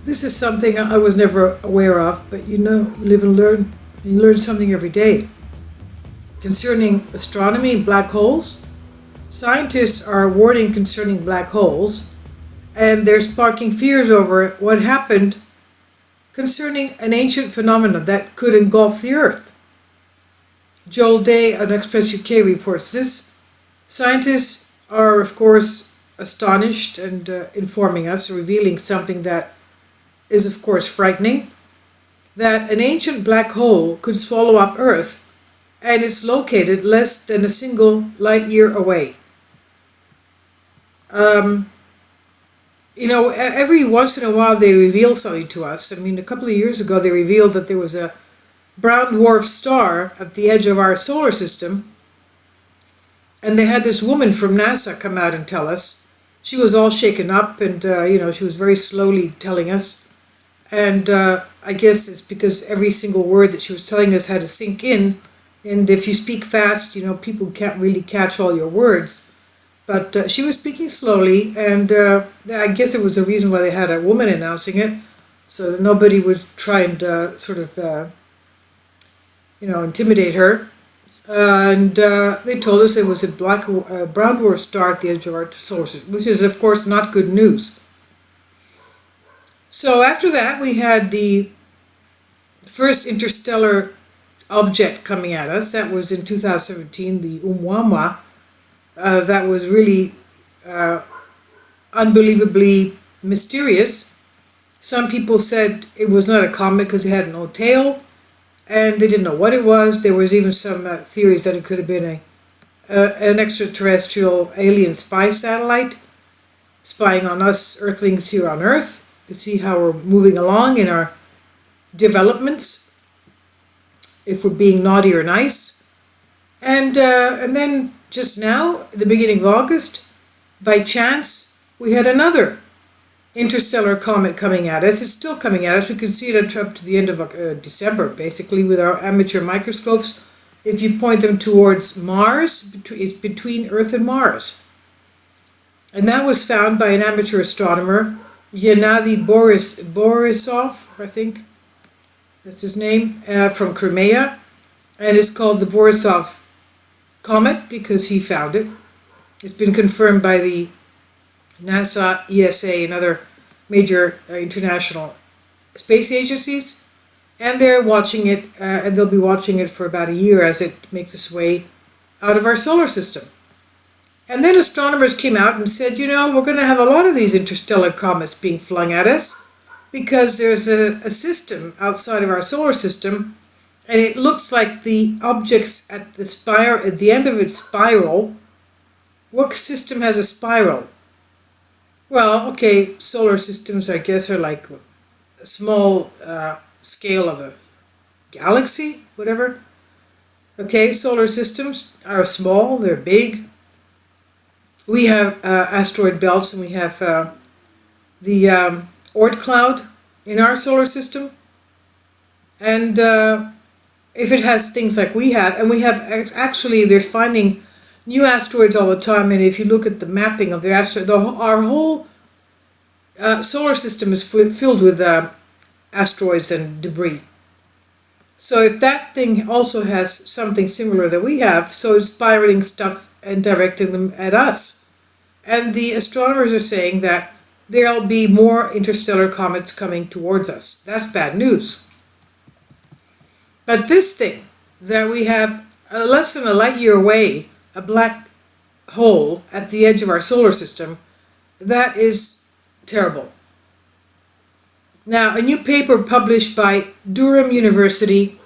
This is something I was never aware of, but you live and learn. You learn something every day. Concerning astronomy and black holes, scientists are warning concerning black holes, and they're sparking fears over what happened concerning an ancient phenomenon that could engulf the Earth. Joel Day on Express UK reports this. Scientists are, of course, astonished and informing us, revealing something that is, of course, frightening, that an ancient black hole could swallow up Earth, and it's located less than a single light year away. Every once in a while they reveal something to us. I mean, a couple of years ago they revealed that there was a brown dwarf star at the edge of our solar system, and they had this woman from NASA come out and tell us. She was all shaken up, and she was very slowly telling us. And I guess it's because every single word that she was telling us had to sink in. And if you speak fast, people can't really catch all your words. But she was speaking slowly, and I guess it was the reason why they had a woman announcing it, so that nobody was trying to intimidate her. And they told us it was a brown dwarf star at the edge of our solar system, which is, of course, not good news. So after that, we had the first interstellar object coming at us. That was in 2017, the Huma. That was really unbelievably mysterious. Some people said it was not a comet because it had no tail, and they didn't know what it was. There was even some theories that it could have been an extraterrestrial alien spy satellite spying on us Earthlings here on Earth to see how we're moving along in our developments, if we're being naughty or nice. And then just now, at the beginning of August, by chance, we had another interstellar comet coming at us. It's still coming at us. We can see it up to the end of December, basically, with our amateur microscopes. If you point them towards Mars, it's between Earth and Mars. And that was found by an amateur astronomer, Gennady Borisov, I think that's his name, from Crimea. And it's called the Borisov Comet because he found it. It's been confirmed by the NASA, ESA, and other major international space agencies, and they're watching it, and they'll be watching it for about a year as it makes its way out of our solar system. And then astronomers came out and said, we're going to have a lot of these interstellar comets being flung at us because there's a system outside of our solar system, and it looks like the objects at the end of its spiral. What system has a spiral? Well, okay, solar systems, I guess, are like a small scale of a galaxy, whatever. Okay, solar systems are small, they're big. We have asteroid belts, and we have the Oort cloud in our solar system. And if it has things like we have, and we have actually, they're finding new asteroids all the time, and if you look at the mapping of the asteroid, our whole solar system is filled with asteroids and debris. So if that thing also has something similar that we have, so it's spiraling stuff and directing them at us. And the astronomers are saying that there'll be more interstellar comets coming towards us. That's bad news. But this thing that we have less than a light year away, a black hole at the edge of our solar system, that is terrible. Now, a new paper published by Durham University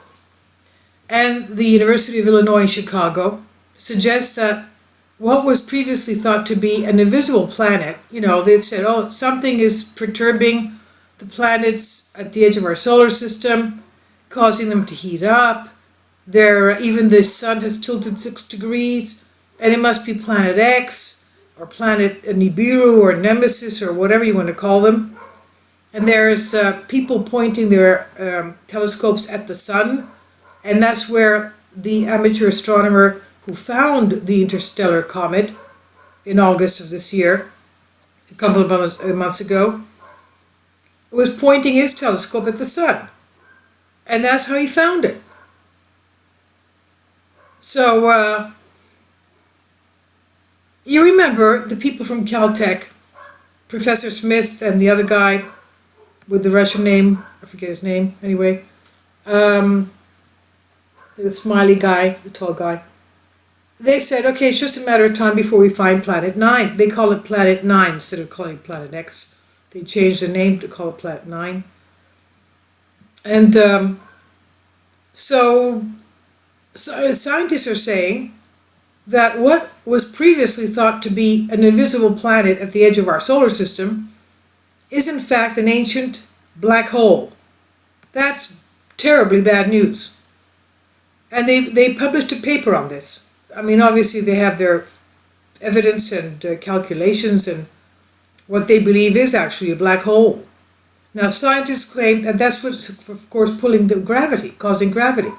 and the University of Illinois in Chicago suggests that what was previously thought to be an invisible planet, they said, something is perturbing the planets at the edge of our solar system, causing them to heat up. Even the sun has tilted 6 degrees, and it must be Planet X, or Planet Nibiru, or Nemesis, or whatever you want to call them. And there's people pointing their telescopes at the sun, and that's where the amateur astronomer who found the interstellar comet in August of this year, a couple of months ago, was pointing his telescope at the sun. And that's how he found it. So, you remember the people from Caltech, Professor Smith and the other guy with the Russian name, I forget his name, anyway. The smiley guy, the tall guy. They said, okay, it's just a matter of time before we find Planet 9. They call it Planet 9 instead of calling it Planet X. They changed the name to call it Planet 9. And so scientists are saying that what was previously thought to be an invisible planet at the edge of our solar system is in fact an ancient black hole. That's terribly bad news. And they published a paper on this. I mean, obviously they have their evidence and calculations and what they believe is actually a black hole. Now, scientists claim that that's what's, of course, pulling the gravity, causing gravity.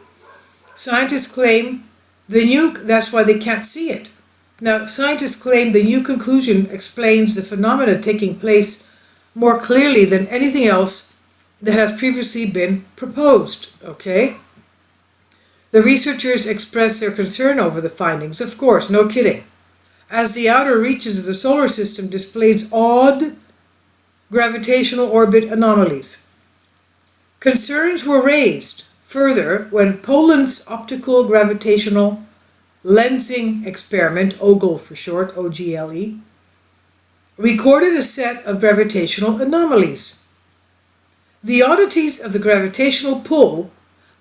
Scientists claim that's why they can't see it. Now, scientists claim the new conclusion explains the phenomena taking place more clearly than anything else that has previously been proposed, okay? The researchers expressed their concern over the findings, of course, no kidding, as the outer reaches of the solar system displays odd gravitational orbit anomalies. Concerns were raised further when Poland's optical gravitational lensing experiment, OGLE for short, OGLE, recorded a set of gravitational anomalies. The oddities of the gravitational pull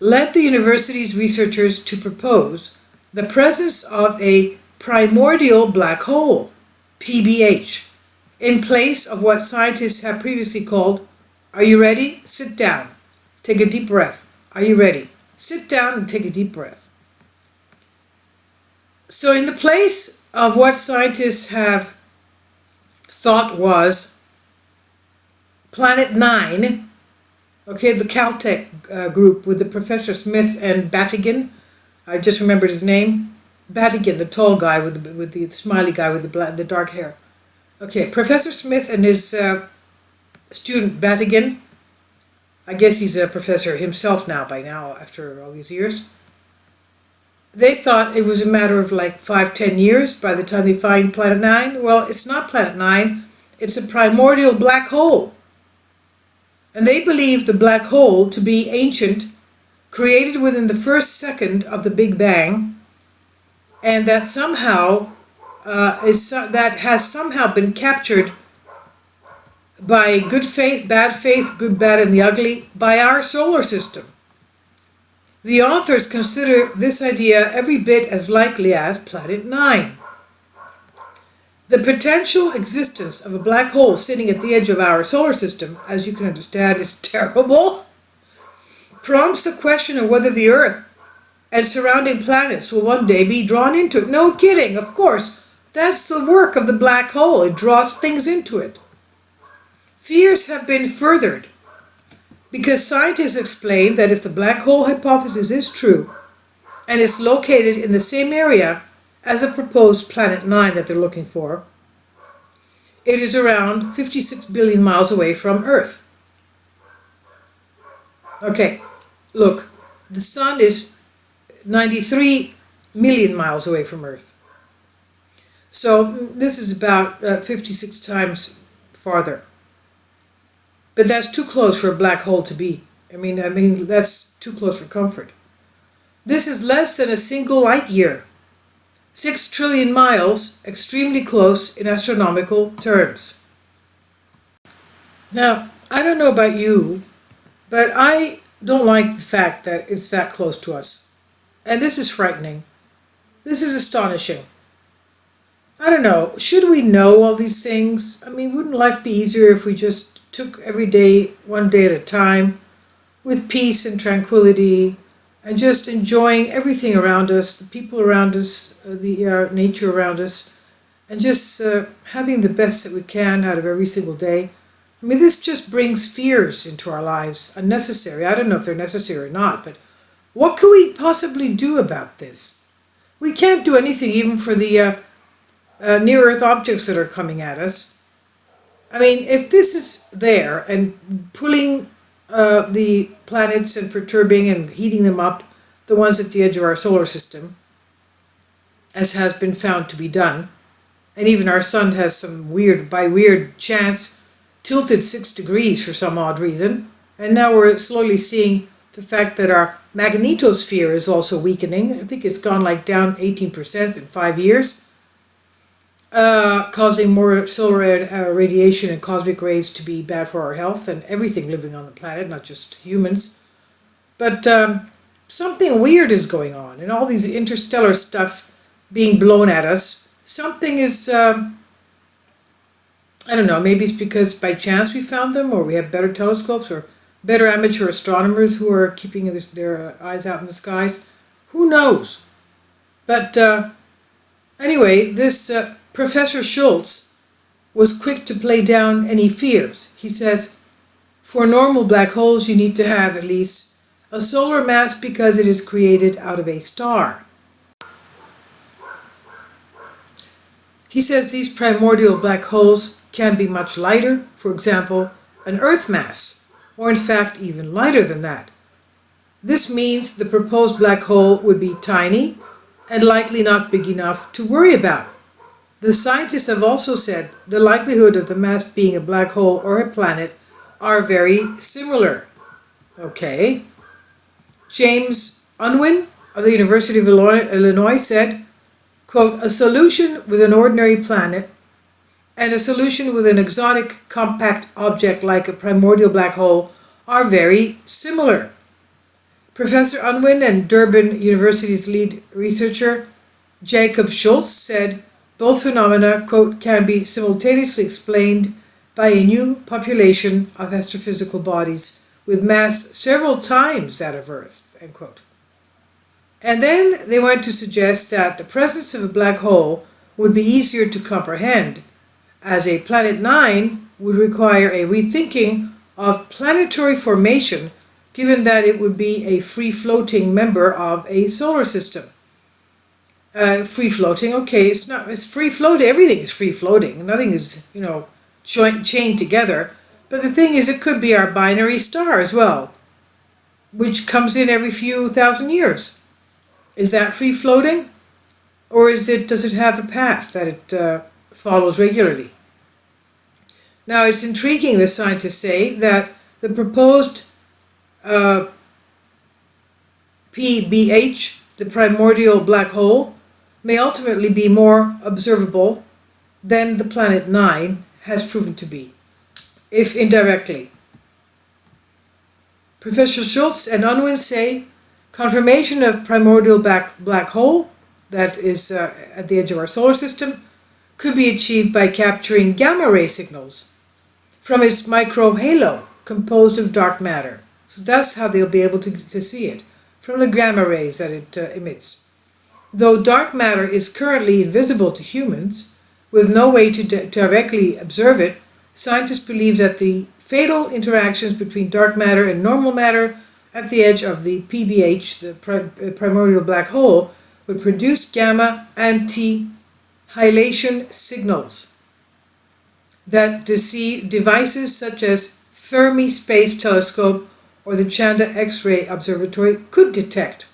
led the university's researchers to propose the presence of a primordial black hole, PBH, in place of what scientists have previously called, are you ready? Sit down. Take a deep breath. Are you ready? Sit down and take a deep breath. So in the place of what scientists have thought was Planet 9, okay, the Caltech group with the Professor Smith and Battigan, I just remembered his name, Battigan, the tall guy with the smiley guy with the dark hair. Okay, Professor Smith and his student Battigan, I guess he's a professor himself by now, after all these years. They thought it was a matter of like 5-10 years by the time they find Planet 9. Well, it's not Planet 9, it's a primordial black hole. And they believe the black hole to be ancient, created within the first second of the Big Bang, and that somehow that has somehow been captured by good faith, good, bad, and the ugly, by our solar system. The authors consider this idea every bit as likely as Planet 9. The potential existence of a black hole sitting at the edge of our solar system, as you can understand, is terrible. Prompts the question of whether the Earth and surrounding planets will one day be drawn into it. No kidding, of course. That's the work of the black hole. It draws things into it. Fears have been furthered because scientists explain that if the black hole hypothesis is true and is located in the same area as a proposed Planet 9 that they're looking for, it is around 56 billion miles away from Earth. Okay, look, the Sun is 93 million miles away from Earth. So this is about 56 times farther. But that's too close for a black hole to be. I mean, that's too close for comfort. This is less than a single light year. 6 trillion miles, extremely close in astronomical terms. Now, I don't know about you, but I don't like the fact that it's that close to us. And this is frightening. This is astonishing. I don't know, should we know all these things? I mean, wouldn't life be easier if we just took every day, one day at a time, with peace and tranquility, and just enjoying everything around us, the people around us, the nature around us, and just having the best that we can out of every single day? I mean, this just brings fears into our lives, unnecessary. I don't know if they're necessary or not, but what could we possibly do about this? We can't do anything even for the near-Earth objects that are coming at us. I mean, if this is there and pulling the planets and perturbing and heating them up, the ones at the edge of our solar system, as has been found to be done, and even our sun has some weird chance, tilted 6 degrees for some odd reason, and now we're slowly seeing the fact that our magnetosphere is also weakening. I think it's gone like down 18% in 5 years, causing more solar radiation and cosmic rays to be bad for our health and everything living on the planet, not just humans. But something weird is going on, and all these interstellar stuff being blown at us. Something is, I don't know, maybe it's because by chance we found them, or we have better telescopes, or better amateur astronomers who are keeping their eyes out in the skies. Who knows? But anyway, this Professor Schultz was quick to play down any fears. He says, for normal black holes you need to have at least a solar mass because it is created out of a star. He says these primordial black holes can be much lighter, for example, an Earth mass, or in fact even lighter than that. This means the proposed black hole would be tiny and likely not big enough to worry about. The scientists have also said the likelihood of the mass being a black hole or a planet are very similar. Okay. James Unwin of the University of Illinois said, quote, a solution with an ordinary planet and a solution with an exotic compact object like a primordial black hole are very similar. Professor Unwin and Durban University's lead researcher Jacob Schultz said both phenomena, quote, can be simultaneously explained by a new population of astrophysical bodies with mass several times that of Earth, end quote. And then they went to suggest that the presence of a black hole would be easier to comprehend, as a Planet 9 would require a rethinking of planetary formation, given that it would be a free-floating member of a solar system. Free-floating, okay, it's free-floating, everything is free-floating, nothing is, chained together, but the thing is it could be our binary star as well, which comes in every few thousand years. Is that free-floating? Or does it have a path that it follows regularly? Now, it's intriguing, the scientists say, that the proposed PBH, the primordial black hole, may ultimately be more observable than the Planet 9 has proven to be, if indirectly. Professor Schultz and Unwin say confirmation of primordial black hole, that is at the edge of our solar system, could be achieved by capturing gamma ray signals from its microhalo composed of dark matter. So that's how they'll be able to see it, from the gamma rays that it emits. Though dark matter is currently invisible to humans, with no way to directly observe it, scientists believe that the fatal interactions between dark matter and normal matter at the edge of the PBH, the primordial black hole, would produce gamma annihilation signals that devices such as Fermi Space Telescope or the Chanda X-ray Observatory could detect.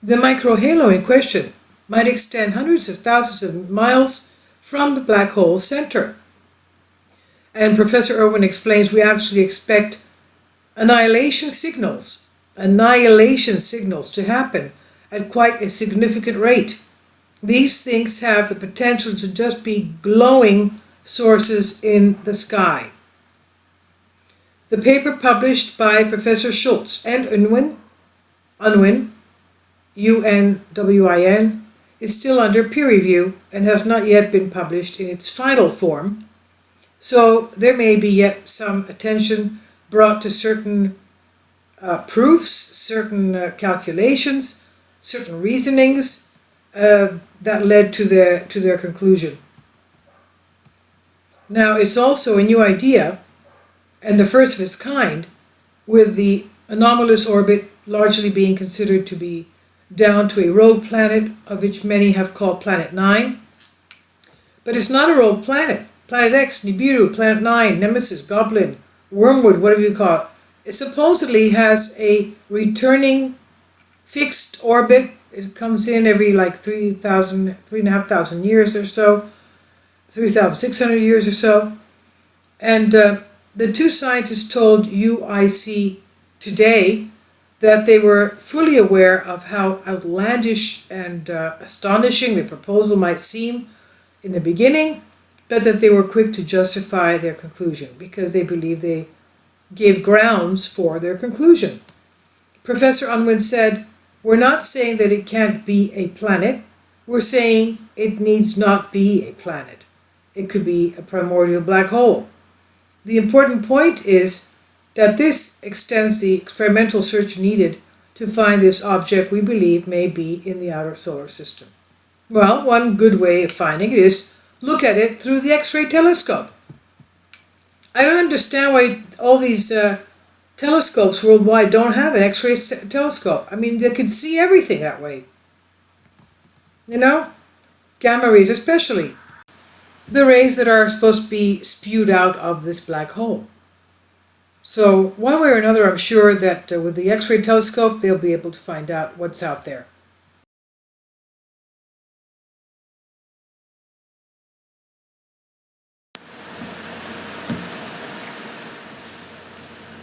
The microhalo in question might extend hundreds of thousands of miles from the black hole center. And Professor Irwin explains we actually expect annihilation signals to happen at quite a significant rate. These things have the potential to just be glowing sources in the sky. The paper published by Professor Schultz and Unwin, UNWIN, is still under peer review and has not yet been published in its final form, so there may be yet some attention brought to certain proofs, certain calculations, certain reasonings that led to their conclusion. Now, it's also a new idea, and the first of its kind, with the anomalous orbit largely being considered to be down to a rogue planet, of which many have called Planet 9. But it's not a rogue planet. Planet X, Nibiru, Planet 9, Nemesis, Goblin, Wormwood, whatever you call it. It supposedly has a returning fixed orbit. It comes in every like 3,500 years or so, 3,600 years or so. And the two scientists told UIC today that they were fully aware of how outlandish and astonishing the proposal might seem in the beginning, but that they were quick to justify their conclusion because they believe they gave grounds for their conclusion. Professor Unwin said, "We're not saying that it can't be a planet. We're saying it needs not be a planet. It could be a primordial black hole. The important point is that this extends the experimental search needed to find this object we believe may be in the outer solar system." Well, one good way of finding it is look at it through the X-ray telescope. I don't understand why all these telescopes worldwide don't have an X-ray telescope. I mean, they could see everything that way. You know? Gamma rays especially. The rays that are supposed to be spewed out of this black hole. So one way or another, I'm sure that with the X-ray telescope, they'll be able to find out what's out there.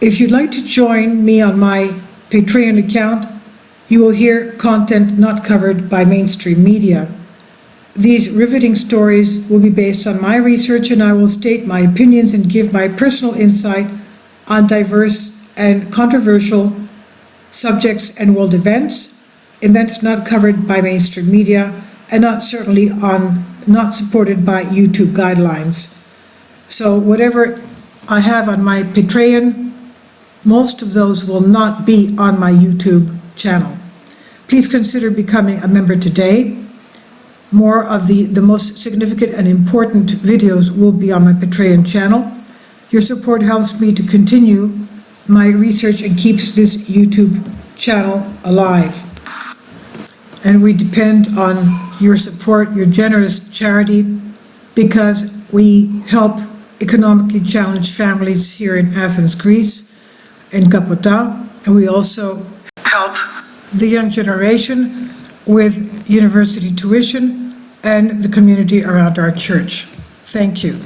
If you'd like to join me on my Patreon account, you will hear content not covered by mainstream media. These riveting stories will be based on my research, and I will state my opinions and give my personal insight on diverse and controversial subjects and world events not covered by mainstream media, and not supported by YouTube guidelines. So whatever I have on my Patreon, most of those will not be on my YouTube channel. Please consider becoming a member today. More of the most significant and important videos will be on my Patreon channel. Your support helps me to continue my research and keeps this YouTube channel alive. And we depend on your support, your generous charity, because we help economically challenged families here in Athens, Greece, in Kapota, and we also help the young generation with university tuition and the community around our church. Thank you.